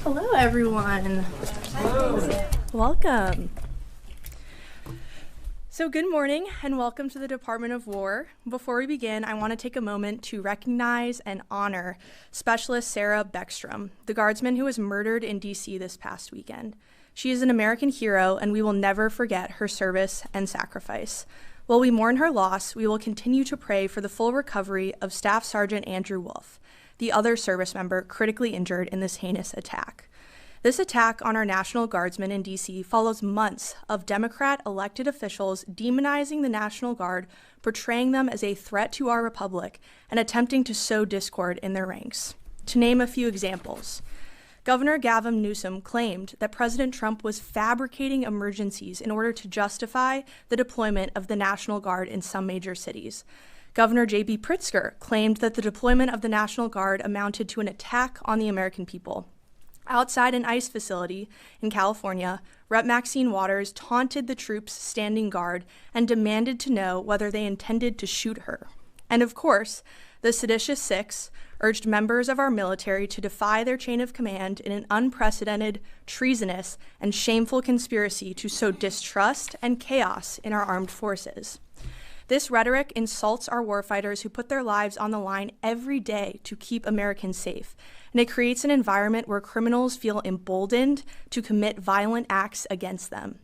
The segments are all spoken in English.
Hello, everyone. Hello. Welcome. So good morning and welcome to the Department of War. Before we begin, I want to take a moment to recognize and honor Specialist Sarah Beckstrom, the guardsman who was murdered in DC this past weekend. She is an American hero and we will never forget her service and sacrifice. While we mourn her loss, we will continue to pray for the full recovery of Staff Sergeant Andrew Wolf, the other service member critically injured in this heinous attack. This attack on our National Guardsmen in D.C. follows months of Democrat elected officials demonizing the National Guard, portraying them as a threat to our republic, and attempting to sow discord in their ranks. To name a few examples, Governor Gavin Newsom claimed that President Trump was fabricating emergencies in order to justify the deployment of the National Guard in some major cities. Governor J.B. Pritzker claimed that the deployment of the National Guard amounted to an attack on the American people. Outside an ICE facility in California, Rep. Maxine Waters taunted the troops standing guard and demanded to know whether they intended to shoot her. And of course, the seditious six urged members of our military to defy their chain of command in an unprecedented, treasonous, and shameful conspiracy to sow distrust and chaos in our armed forces. This rhetoric insults our warfighters who put their lives on the line every day to keep Americans safe, and it creates an environment where criminals feel emboldened to commit violent acts against them.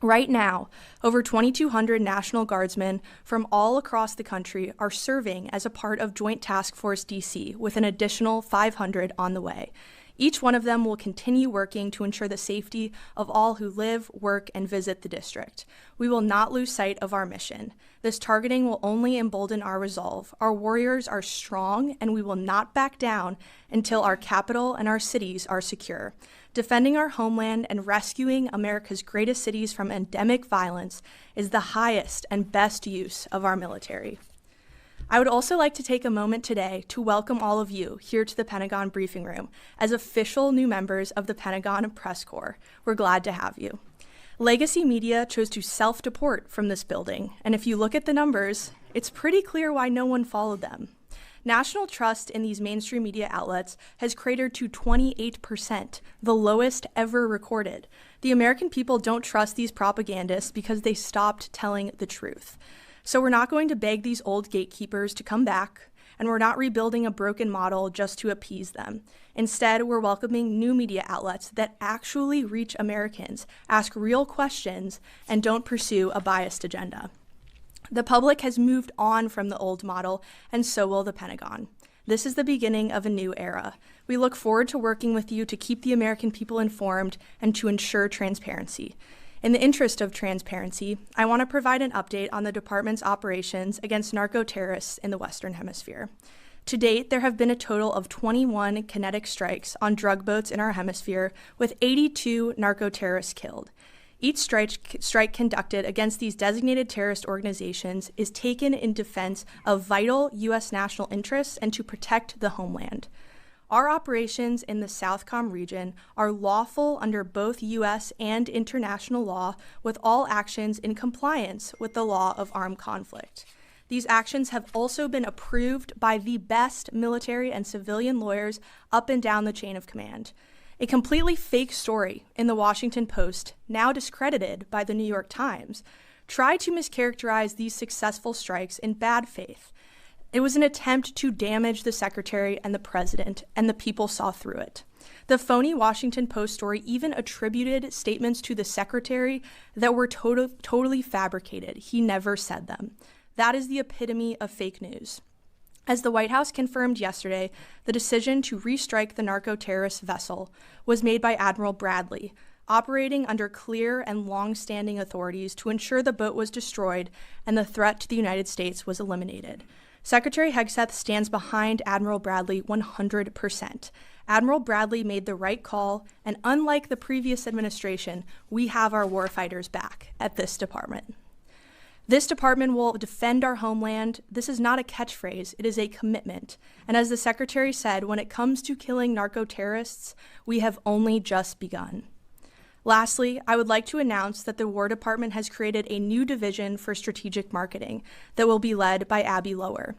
Right now, over 2,200 National Guardsmen from all across the country are serving as a part of Joint Task Force DC, with an additional 500 on the way. Each one of them will continue working to ensure the safety of all who live, work, and visit the district. We will not lose sight of our mission. This targeting will only embolden our resolve. Our warriors are strong, and we will not back down until our capital and our cities are secure. Defending our homeland and rescuing America's greatest cities from endemic violence is the highest and best use of our military. I would also like to take a moment today to welcome all of you here to the Pentagon Briefing Room as official new members of the Pentagon Press Corps. We're glad to have you. Legacy Media chose to self-deport from this building, and if you look at the numbers, it's pretty clear why no one followed them. National trust in these mainstream media outlets has cratered to 28%, the lowest ever recorded. The American people don't trust these propagandists because they stopped telling the truth. So we're not going to beg these old gatekeepers to come back, and we're not rebuilding a broken model just to appease them. Instead, we're welcoming new media outlets that actually reach Americans, ask real questions, and don't pursue a biased agenda. The public has moved on from the old model, and so will the Pentagon. This is the beginning of a new era. We look forward to working with you to keep the American people informed and to ensure transparency. In the interest of transparency, I want to provide an update on the department's operations against narco-terrorists in the Western Hemisphere. To date, there have been a total of 21 kinetic strikes on drug boats in our hemisphere, with 82 narco-terrorists killed. Each strike conducted against these designated terrorist organizations is taken in defense of vital U.S. national interests and to protect the homeland. Our operations in the Southcom region are lawful under both U.S. and international law, with all actions in compliance with the law of armed conflict. These actions have also been approved by the best military and civilian lawyers up and down the chain of command. A completely fake story in the Washington Post, now discredited by the New York Times, tried to mischaracterize these successful strikes in bad faith. It was an attempt to damage the secretary and the president, and the people saw through it. The phony Washington Post story even attributed statements to the secretary that were totally fabricated. He never said them. That is the epitome of fake news. As the White House confirmed yesterday, the decision to restrike the narco-terrorist vessel was made by Admiral Bradley, operating under clear and long-standing authorities to ensure the boat was destroyed and the threat to the United States was eliminated. Secretary Hegseth stands behind Admiral Bradley 100%. Admiral Bradley made the right call, and unlike the previous administration, we have our warfighters back at this department. This department will defend our homeland. This is not a catchphrase, it is a commitment. And as the Secretary said, when it comes to killing narco-terrorists, we have only just begun. Lastly, I would like to announce that the War Department has created a new division for strategic marketing that will be led by Abby Lower.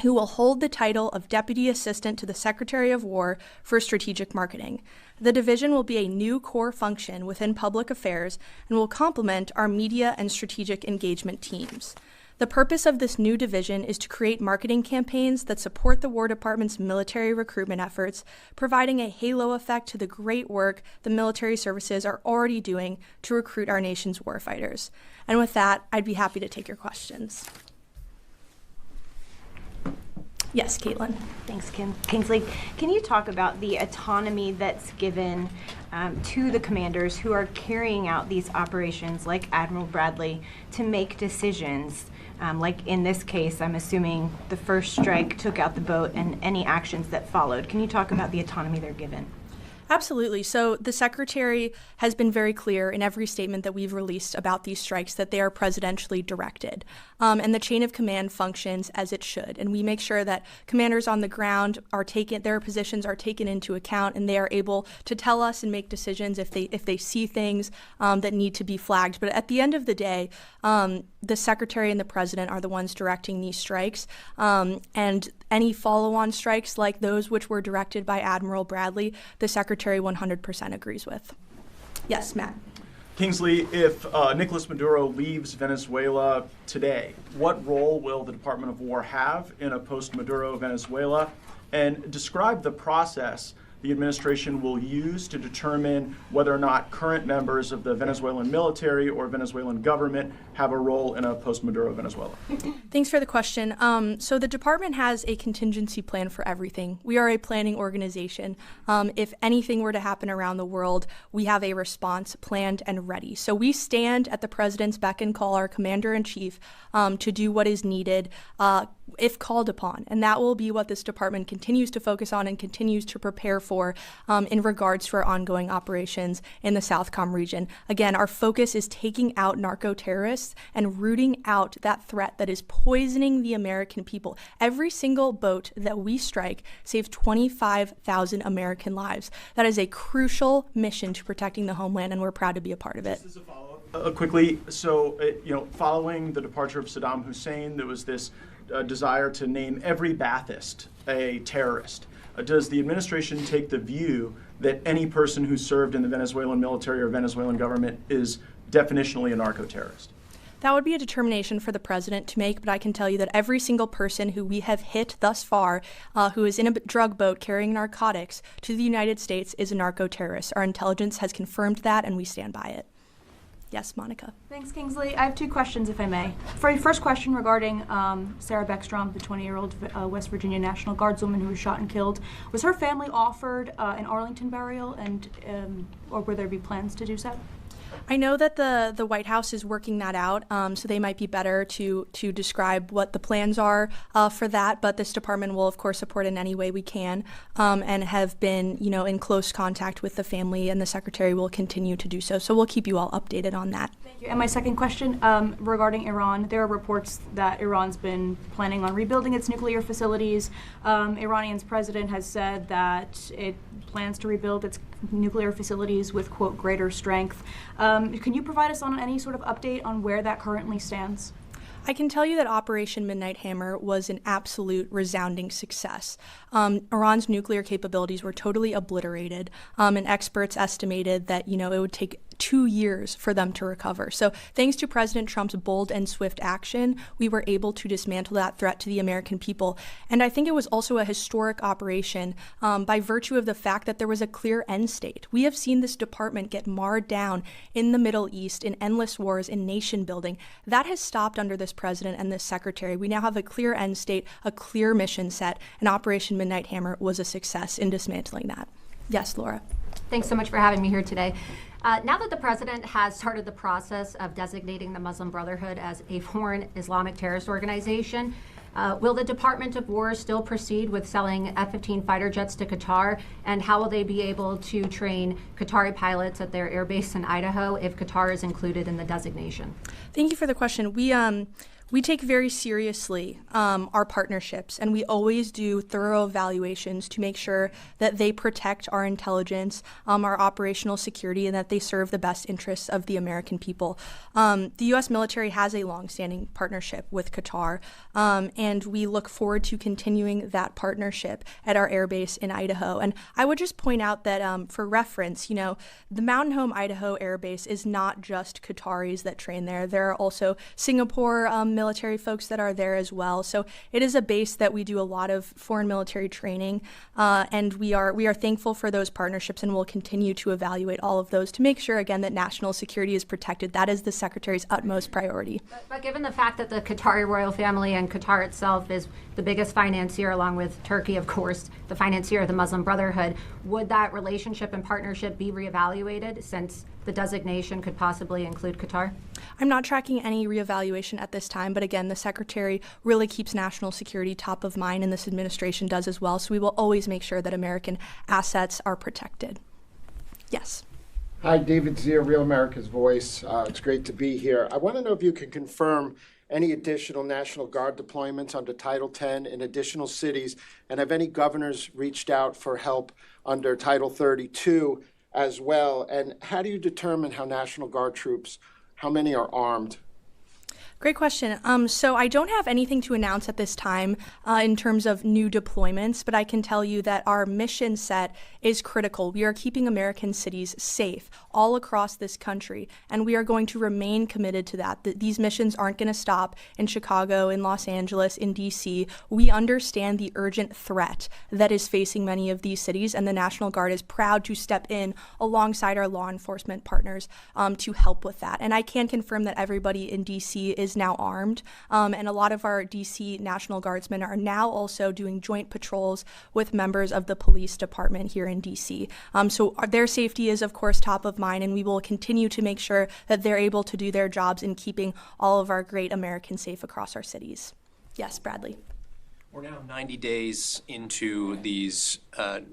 who will hold the title of Deputy Assistant to the Secretary of War for Strategic Marketing. The division will be a new core function within public affairs and will complement our media and strategic engagement teams. The purpose of this new division is to create marketing campaigns that support the War Department's military recruitment efforts, providing a halo effect to the great work the military services are already doing to recruit our nation's warfighters. And with that, I'd be happy to take your questions. Yes, Caitlin. Thanks, Kingsley. Can you talk about the autonomy that's given to the commanders who are carrying out these operations, like Admiral Bradley, to make decisions? Like in this case, I'm assuming the first strike took out the boat and any actions that followed. Can you talk about the autonomy they're given? Absolutely. So the Secretary has been very clear in every statement that we've released about these strikes that they are presidentially directed. And the chain of command functions as it should. And we make sure that commanders on the ground are their positions are taken into account, and they are able to tell us and make decisions if they see things that need to be flagged. But at the end of the day, the Secretary and the President are the ones directing these strikes. And any follow-on strikes like those which were directed by Admiral Bradley, the Secretary 100% agrees with. Yes, Matt. Kingsley, if Nicolas Maduro leaves Venezuela today, what role will the Department of War have in a post-Maduro Venezuela? And describe the process the administration will use to determine whether or not current members of the Venezuelan military or Venezuelan government have a role in a post-Maduro Venezuela. Thanks for the question. So the department has a contingency plan for everything. We are a planning organization. If anything were to happen around the world, we have a response planned and ready. So we stand at the president's beck and call, our commander-in-chief, to do what is needed if called upon. And that will be what this department continues to focus on and continues to prepare for in regards to our ongoing operations in the Southcom region. Again, our focus is taking out narco-terrorists and rooting out that threat that is poisoning the American people. Every single boat that we strike saves 25,000 American lives. That is a crucial mission to protecting the homeland, and we're proud to be a part of it. This is a follow-up. Quickly, so following the departure of Saddam Hussein, there was this desire to name every Ba'athist a terrorist. Does the administration take the view that any person who served in the Venezuelan military or Venezuelan government is definitionally a narco-terrorist? That would be a determination for the president to make, but I can tell you that every single person who we have hit thus far who is in a drug boat carrying narcotics to the United States is a narco-terrorist. Our intelligence has confirmed that, and we stand by it. Yes, Monica. Thanks, Kingsley. I have two questions, if I may. For your first question regarding Sarah Beckstrom, the 20-year-old West Virginia National Guardswoman who was shot and killed, was her family offered an Arlington burial, and or will there be plans to do so? I know that the White House is working that out, so they might be better to describe what the plans are for that. But this department will, of course, support in any way we can, and have been, in close contact with the family, and the Secretary will continue to do so. So we'll keep you all updated on that. Thank you. And my second question regarding Iran, there are reports that Iran's been planning on rebuilding its nuclear facilities. Iranian's president has said that it plans to rebuild its nuclear facilities with, quote, greater strength. Can you provide us on any sort of update on where that currently stands? I can tell you that Operation Midnight Hammer was an absolute resounding success. Iran's nuclear capabilities were totally obliterated, and experts estimated that, it would take 2 years for them to recover. So thanks to President Trump's bold and swift action, we were able to dismantle that threat to the American people. And I think it was also a historic operation by virtue of the fact that there was a clear end state. We have seen this department get marred down in the Middle East in endless wars, in nation building. That has stopped under this president and this secretary. We now have a clear end state, a clear mission set, and Operation Midnight Hammer was a success in dismantling that. Yes, Laura. Thanks so much for having me here today. Now that the president has started the process of designating the Muslim Brotherhood as a foreign Islamic terrorist organization, will the Department of War still proceed with selling F-15 fighter jets to Qatar? And how will they be able to train Qatari pilots at their air base in Idaho if Qatar is included in the designation? Thank you for the question. We take very seriously our partnerships, and we always do thorough evaluations to make sure that they protect our intelligence, our operational security, and that they serve the best interests of the American people. The U.S. military has a longstanding partnership with Qatar, and we look forward to continuing that partnership at our air base in Idaho. And I would just point out that for reference, the Mountain Home, Idaho Air Base is not just Qataris that train there. There are also Singapore military folks that are there as well. So it is a base that we do a lot of foreign military training, and we are thankful for those partnerships, and we'll continue to evaluate all of those to make sure, again, that national security is protected. That is the Secretary's utmost priority. But given the fact that the Qatari royal family and Qatar itself is the biggest financier, along with Turkey, of course, the financier of the Muslim Brotherhood, would that relationship and partnership be reevaluated since the designation could possibly include Qatar? I'm not tracking any reevaluation at this time, but again, the Secretary really keeps national security top of mind, and this administration does as well, so we will always make sure that American assets are protected. Yes. Hi, David Zier, Real America's Voice. It's great to be here. I want to know if you can confirm any additional National Guard deployments under Title 10 in additional cities, and have any governors reached out for help under Title 32 as well? And how do you determine how National Guard troops, how many are armed? Great question. So I don't have anything to announce at this time in terms of new deployments, but I can tell you that our mission set is critical. We are keeping American cities safe all across this country, and we are going to remain committed to that. These missions aren't going to stop in Chicago, in Los Angeles, in D.C. We understand the urgent threat that is facing many of these cities, and the National Guard is proud to step in alongside our law enforcement partners to help with that. And I can confirm that everybody in D.C. is now armed, and a lot of our D.C. National Guardsmen are now also doing joint patrols with members of the police department here in D.C. So their safety is, of course, top of mind, and we will continue to make sure that they're able to do their jobs in keeping all of our great Americans safe across our cities. Yes, Bradley. We're now 90 days into these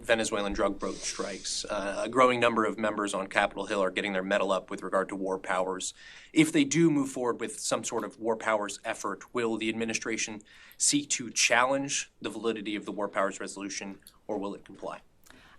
Venezuelan drug boat strikes. A growing number of members on Capitol Hill are getting their mettle up with regard to war powers. If they do move forward with some sort of war powers effort, will the administration seek to challenge the validity of the war powers resolution, or will it comply?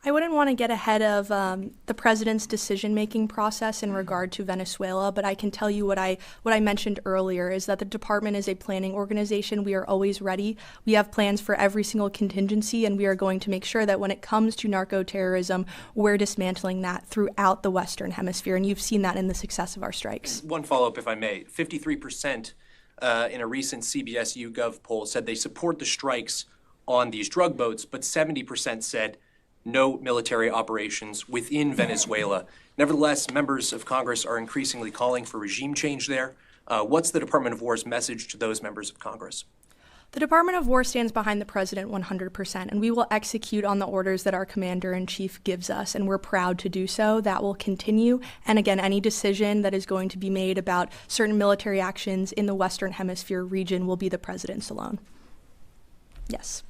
I wouldn't want to get ahead of the president's decision-making process in regard to Venezuela, but I can tell you what I mentioned earlier is that the department is a planning organization. We are always ready. We have plans for every single contingency, and we are going to make sure that when it comes to narco-terrorism, we're dismantling that throughout the Western Hemisphere, and you've seen that in the success of our strikes. One follow-up, if I may. 53% in a recent CBS YouGov poll said they support the strikes on these drug boats, but 70% said no military operations within Venezuela. Nevertheless, members of Congress are increasingly calling for regime change there. What's the Department of War's message to those members of Congress? The Department of War stands behind the president 100%, and we will execute on the orders that our commander-in-chief gives us, and we're proud to do so. That will continue. And again, any decision that is going to be made about certain military actions in the Western Hemisphere region will be the president's alone. Yes.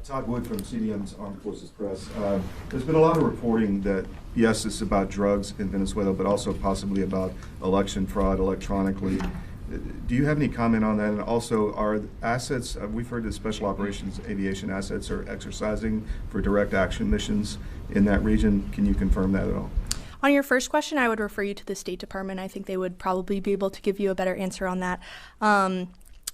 Todd Wood from CDM's Armed Forces Press. There's been a lot of reporting that, yes, it's about drugs in Venezuela, but also possibly about election fraud electronically. Do you have any comment on that? And also, are assets, we've heard that special operations aviation assets are exercising for direct action missions in that region. Can you confirm that at all? On your first question, I would refer you to the State Department. I think they would probably be able to give you a better answer on that.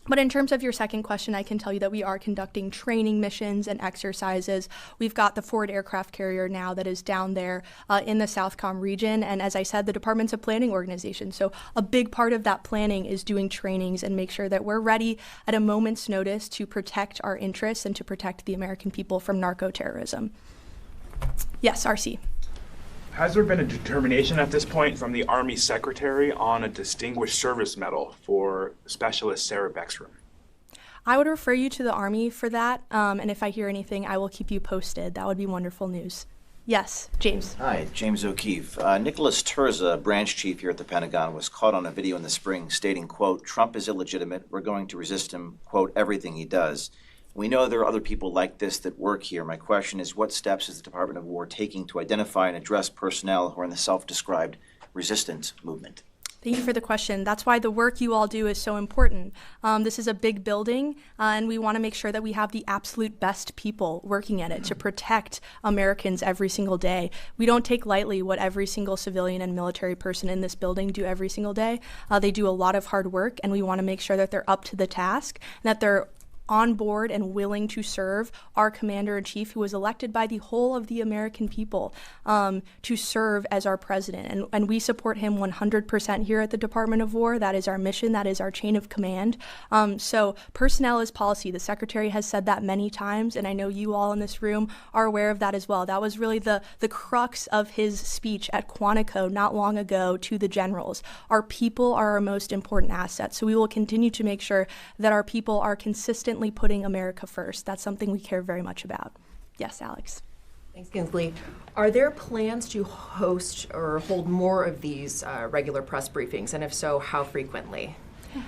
But in terms of your second question, I can tell you that we are conducting training missions and exercises. We've got the forward aircraft carrier now that is down there in the Southcom region. And as I said, the department's a planning organization. So a big part of that planning is doing trainings and make sure that we're ready at a moment's notice to protect our interests and to protect the American people from narco-terrorism. Yes, RC. Has there been a determination at this point from the Army Secretary on a Distinguished Service Medal for Specialist Sarah Beckstrom? I would refer you to the Army for that, and if I hear anything, I will keep you posted. That would be wonderful news. Yes, James. Hi, James O'Keefe. Nicholas Terza, branch chief here at the Pentagon, was caught on a video in the spring stating, quote, "Trump is illegitimate. We're going to resist him, quote, everything he does." We know there are other people like this that work here. My question is, what steps is the Department of War taking to identify and address personnel who are in the self-described resistance movement? Thank you for the question. That's why the work you all do is so important. This is a big building, and we want to make sure that we have the absolute best people working at it to protect Americans every single day. We don't take lightly what every single civilian and military person in this building do every single day. They do a lot of hard work, and we want to make sure that they're up to the task and that they're on board and willing to serve our commander-in-chief, who was elected by the whole of the American people to serve as our president. And we support him 100% here at the Department of War. That is our mission. That is our chain of command. So personnel is policy. The Secretary has said that many times, and I know you all in this room are aware of that as well. That was really the crux of his speech at Quantico not long ago to the generals. Our people are our most important asset. So we will continue to make sure that our people are consistently putting America first. That's something we care very much about. Yes, Alex. Thanks, Kinsley. Are there plans to host or hold more of these regular press briefings? And if so, how frequently?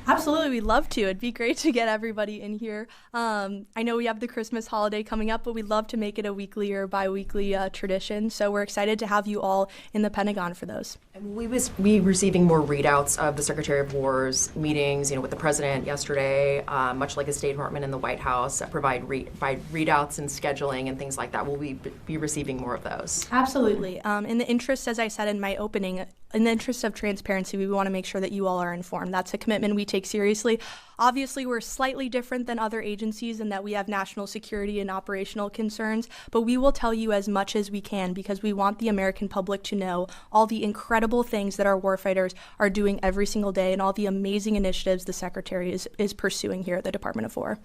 Absolutely, we'd love to. It'd be great to get everybody in here. I know we have the Christmas holiday coming up, but we'd love to make it a weekly or bi-weekly tradition. So we're excited to have you all in the Pentagon for those. And we was receiving more readouts of the Secretary of War's meetings, with the President yesterday, much like the State Department and the White House that provide readouts and scheduling and things like that. Will we be receiving more of those? Absolutely. In the interest, as I said in my opening, in the interest of transparency, we want to make sure that you all are informed. That's a commitment we take seriously. Obviously, we're slightly different than other agencies in that we have national security and operational concerns, but we will tell you as much as we can because we want the American public to know all the incredible things that our warfighters are doing every single day and all the amazing initiatives the Secretary is pursuing here at the Department of War.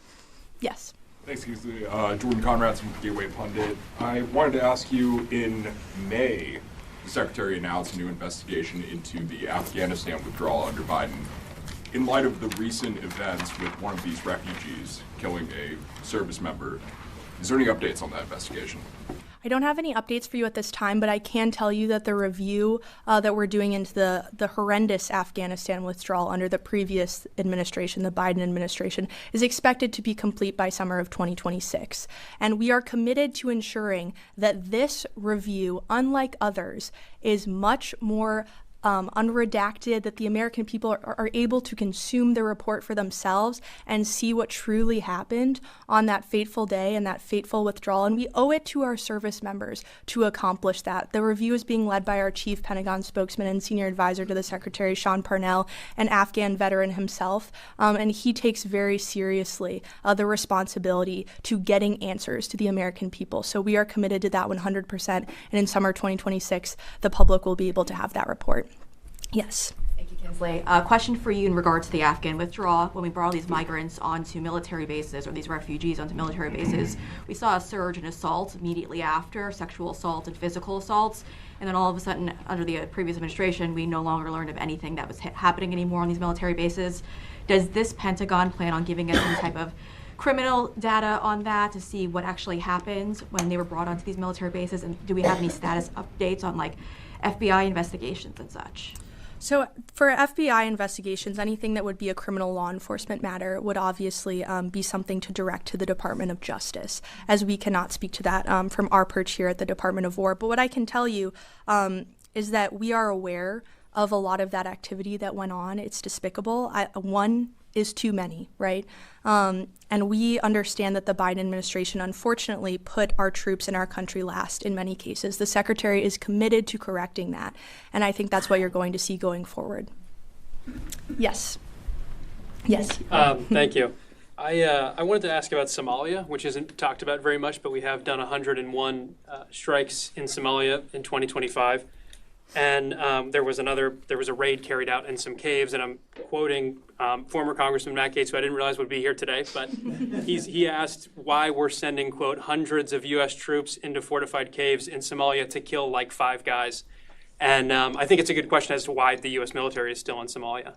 Yes. Thanks, Kingsley. Jordan Conrad from Gateway Pundit. I wanted to ask you, in May, the Secretary announced a new investigation into the Afghanistan withdrawal under Biden. In light of the recent events with one of these refugees killing a service member, is there any updates on that investigation? I don't have any updates for you at this time, but I can tell you that the review that we're doing into the horrendous Afghanistan withdrawal under the previous administration, the Biden administration, is expected to be complete by summer of 2026. And we are committed to ensuring that this review, unlike others, is much more unredacted, that the American people are able to consume the report for themselves and see what truly happened on that fateful day and that fateful withdrawal. And we owe it to our service members to accomplish that. The review is being led by our chief Pentagon spokesman and senior advisor to the Secretary, Sean Parnell, an Afghan veteran himself. And he takes very seriously the responsibility to getting answers to the American people. So we are committed to that 100%. And in summer 2026, the public will be able to have that report. Yes. Thank you, Kinsley. Question for you in regard to the Afghan withdrawal. When we brought all these migrants onto military bases, or these refugees onto military bases, we saw a surge in assault immediately after, sexual assault and physical assaults. And then all of a sudden, under the previous administration, we no longer learned of anything that was happening anymore on these military bases. Does this Pentagon plan on giving us some type of criminal data on that to see what actually happened when they were brought onto these military bases? And do we have any status updates on FBI investigations and such? So for FBI investigations, anything that would be a criminal law enforcement matter would obviously be something to direct to the Department of Justice, as we cannot speak to that from our perch here at the Department of War. But what I can tell you is that we are aware of a lot of that activity that went on. It's despicable. One is too many, right? And we understand that the Biden administration unfortunately put our troops in our country last in many cases. The Secretary is committed to correcting that, and I think that's what you're going to see going forward. Yes. Yes. Thank you. I wanted to ask about Somalia, which isn't talked about very much, but we have done 101 strikes in Somalia in 2025. And there was a raid carried out in some caves, and I'm quoting former Congressman Matt Gaetz, who I didn't realize would be here today, but he asked why we're sending, quote, hundreds of U.S. troops into fortified caves in Somalia to kill like 5 guys. And I think it's a good question as to why the U.S. military is still in Somalia.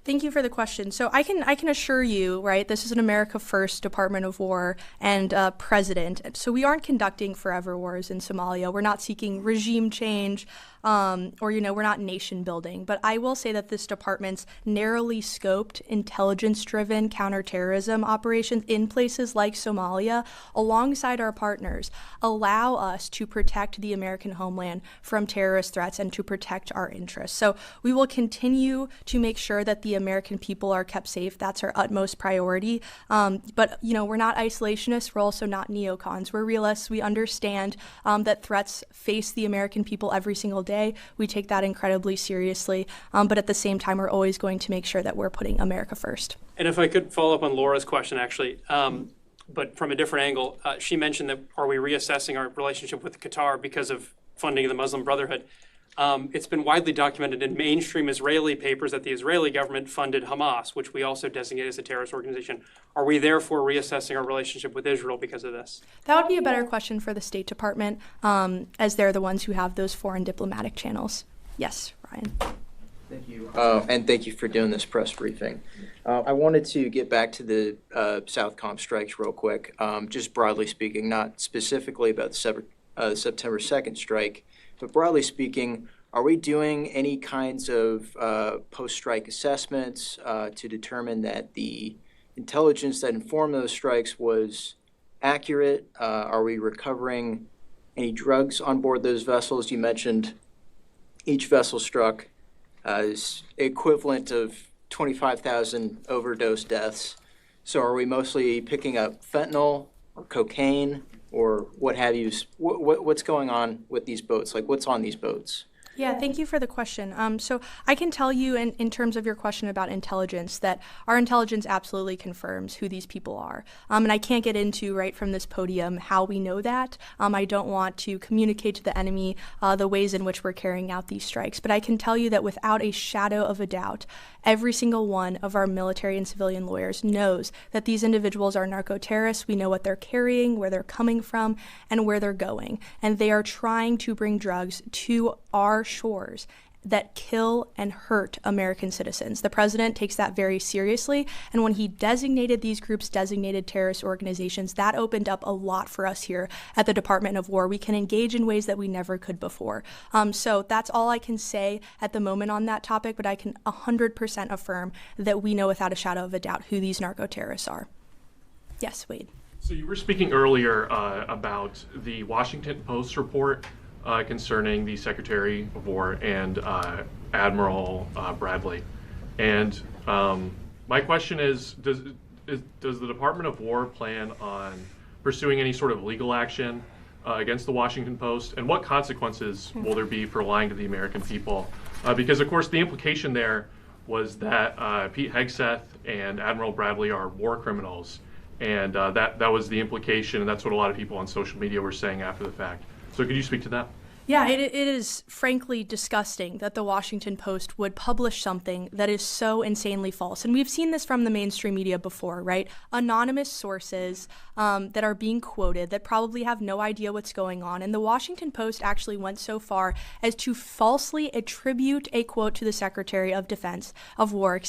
Thank you for the question. So I can assure you, right, this is an America First Department of War and president. So we aren't conducting forever wars in Somalia. We're not seeking regime change or, we're not nation building. But I will say that this department's narrowly scoped, intelligence-driven counterterrorism operations in places like Somalia, alongside our partners, allow us to protect the American homeland from terrorist threats and to protect our interests. So we will continue to make sure that the American people are kept safe. That's our utmost priority. But, we're not isolationists. We're also not neocons. We're realists. We understand that threats face the American people every single day. We take that incredibly seriously. But at the same time, we're always going to make sure that we're putting America first. And if I could follow up on Laura's question, actually, but from a different angle, she mentioned that are we reassessing our relationship with Qatar because of funding of the Muslim Brotherhood? It's been widely documented in mainstream Israeli papers that the Israeli government funded Hamas, which we also designate as a terrorist organization. Are we therefore reassessing our relationship with Israel because of this? That would be a better question for the State Department, as they're the ones who have those foreign diplomatic channels. Yes, Ryan. Thank you. And thank you for doing this press briefing. I wanted to get back to the Southcom strikes real quick, just broadly speaking, not specifically about the September 2nd strike, but broadly speaking, are we doing any kinds of post-strike assessments to determine that the intelligence that informed those strikes was accurate? Are we recovering any drugs on board those vessels? You mentioned each vessel struck is equivalent of 25,000 overdose deaths. So are we mostly picking up fentanyl or cocaine or what have you? What's going on with these boats? Like, what's on these boats? Yeah, thank you for the question. So I can tell you in terms of your question about intelligence that our intelligence absolutely confirms who these people are. And I can't get into right from this podium how we know that. I don't want to communicate to the enemy the ways in which we're carrying out these strikes. But I can tell you that without a shadow of a doubt, every single one of our military and civilian lawyers knows that these individuals are narco-terrorists. We know what they're carrying, where they're coming from, and where they're going. And they are trying to bring drugs to our shores that kill and hurt American citizens. The president takes that very seriously, and when he designated these groups designated terrorist organizations, that opened up a lot for us here at the Department of War. We can engage in ways that we never could before. So that's all I can say at the moment on that topic, but I can 100% affirm that we know without a shadow of a doubt who these narco-terrorists are. Yes, Wade. So you were speaking earlier about the Washington Post report concerning the Secretary of War and Admiral Bradley. And my question is, does the Department of War plan on pursuing any sort of legal action against the Washington Post? And what consequences will there be for lying to the American people? Because, of course, the implication there was that Pete Hegseth and Admiral Bradley are war criminals. And that was the implication, and that's what a lot of people on social media were saying after the fact. So could you speak to that? Yeah, it is frankly disgusting that the Washington Post would publish something that is so insanely false. And we've seen this from the mainstream media before, right? Anonymous sources that are being quoted that probably have no idea what's going on. And the Washington Post actually went so far as to falsely attribute a quote to the Secretary of War,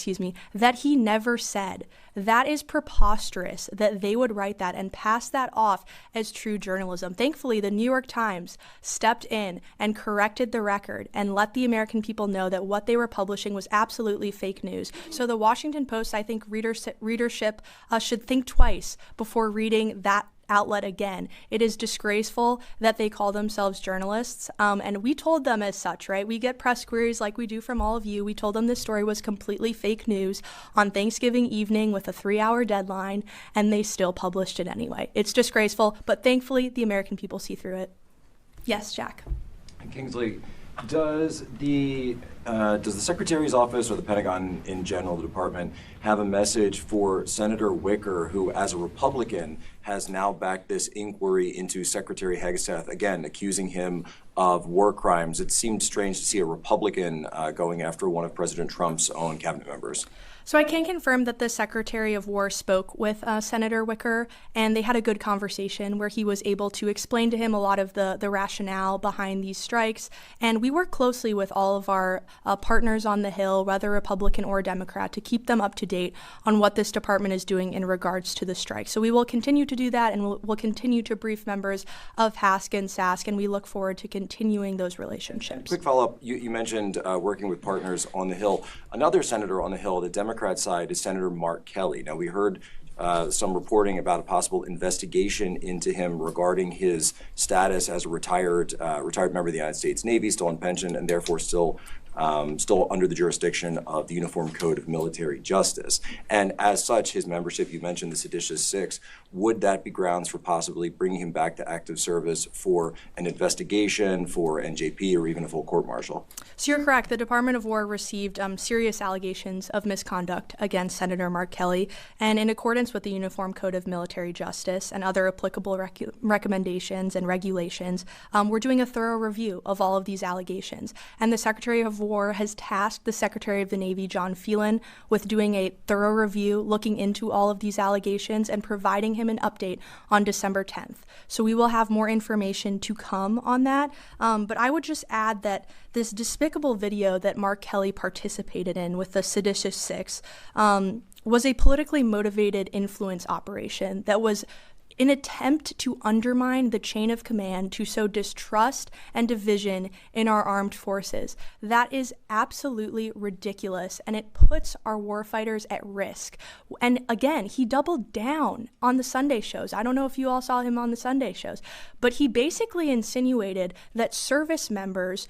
that he never said. That is preposterous that they would write that and pass that off as true journalism. Thankfully, the New York Times stepped in and corrected the record and let the American people know that what they were publishing was absolutely fake news. So the Washington Post, I think readership should think twice before reading that outlet again. It is disgraceful that they call themselves journalists, and we told them as such, right? We get press queries like we do from all of you. We told them this story was completely fake news on Thanksgiving evening with a 3-hour deadline, and they still published it anyway. It's disgraceful, but thankfully the American people see through it. Yes, Jack. Kingsley, does the Secretary's office or the Pentagon in general, the department, have a message for Senator Wicker, who as a Republican has now backed this inquiry into Secretary Hegseth, again, accusing him of war crimes? It seemed strange to see a Republican going after one of President Trump's own cabinet members. So I can confirm that the Secretary of War spoke with Senator Wicker, and they had a good conversation where he was able to explain to him a lot of the rationale behind these strikes. And we work closely with all of our partners on the Hill, whether Republican or Democrat, to keep them up to date on what this department is doing in regards to the strike. So we will continue to do that, and we'll continue to brief members of HASC and SASC, and we look forward to continuing those relationships. Quick follow-up, you mentioned working with partners on the Hill. Another senator on the Hill, the Democrat side, is Senator Mark Kelly. Now, we heard some reporting about a possible investigation into him regarding his status as a retired member of the United States Navy, still on pension, and therefore still under the jurisdiction of the Uniform Code of Military Justice. And as such, his membership, you mentioned the seditious six, would that be grounds for possibly bringing him back to active service for an investigation, for NJP, or even a full court-martial? So you're correct. The Department of War received serious allegations of misconduct against Senator Mark Kelly, and in accordance with the Uniform Code of Military Justice and other applicable recommendations and regulations, we're doing a thorough review of all of these allegations. And the Secretary of War has tasked the Secretary of the Navy, John Phelan, with doing a thorough review, looking into all of these allegations and providing him an update on December 10th. So we will have more information to come on that. But I would just add that this despicable video that Mark Kelly participated in with the seditious six was a politically motivated influence operation that was an attempt to undermine the chain of command, to sow distrust and division in our armed forces. That is absolutely ridiculous, and it puts our warfighters at risk. And again, he doubled down on the Sunday shows. I don't know if you all saw him on the Sunday shows, but he basically insinuated that service members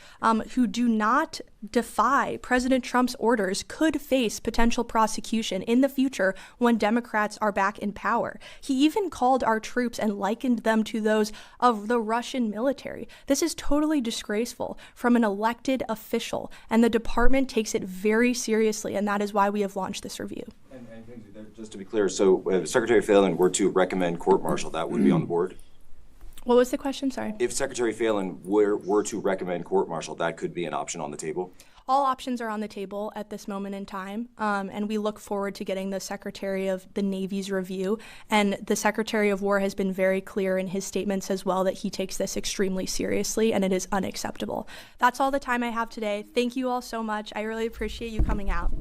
who do not defy President Trump's orders could face potential prosecution in the future when Democrats are back in power. He even called our troops and likened them to those of the Russian military. This is totally disgraceful from an elected official, and the department takes it very seriously, and that is why we have launched this review. And just to be clear, so if Secretary Phelan were to recommend court-martial, that would be on the board? What was the question? Sorry. If Secretary Phelan were to recommend court-martial, that could be an option on the table? All options are on the table at this moment in time, and we look forward to getting the Secretary of the Navy's review. And the Secretary of War has been very clear in his statements as well that he takes this extremely seriously, and it is unacceptable. That's all the time I have today. Thank you all so much. I really appreciate you coming out.